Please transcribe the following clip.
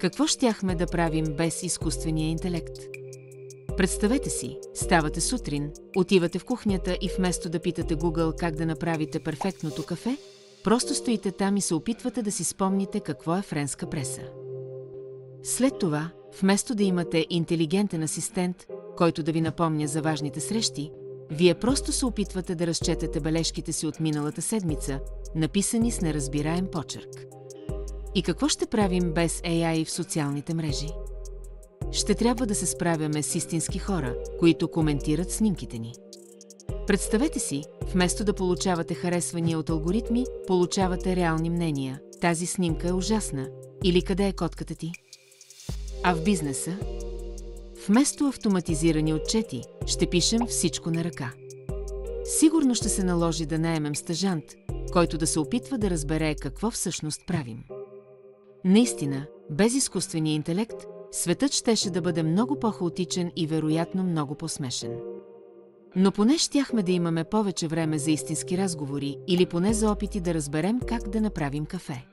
Какво щяхме да правим без изкуствения интелект? Представете си, ставате сутрин, отивате в кухнята и вместо да питате Google как да направите перфектното кафе, просто стоите там и се опитвате да си спомните какво е френска преса. След това, вместо да имате интелигентен асистент, който да ви напомня за важните срещи, вие просто се опитвате да разчетете бележките си от миналата седмица, написани с неразбираем почерк. И какво ще правим без AI в социалните мрежи? Ще трябва да се справяме с истински хора, които коментират снимките ни. Представете си, вместо да получавате харесвания от алгоритми, получавате реални мнения. Тази снимка е ужасна. Или къде е котката ти? А в бизнеса? Вместо автоматизирани отчети, ще пишем всичко на ръка. Сигурно ще се наложи да наемем стажант, който да се опитва да разбере какво всъщност правим. Наистина, без изкуствения интелект, светът щеше да бъде много по-хаотичен и вероятно много по-смешен. Но поне щяхме да имаме повече време за истински разговори или поне за опити да разберем как да направим кафе.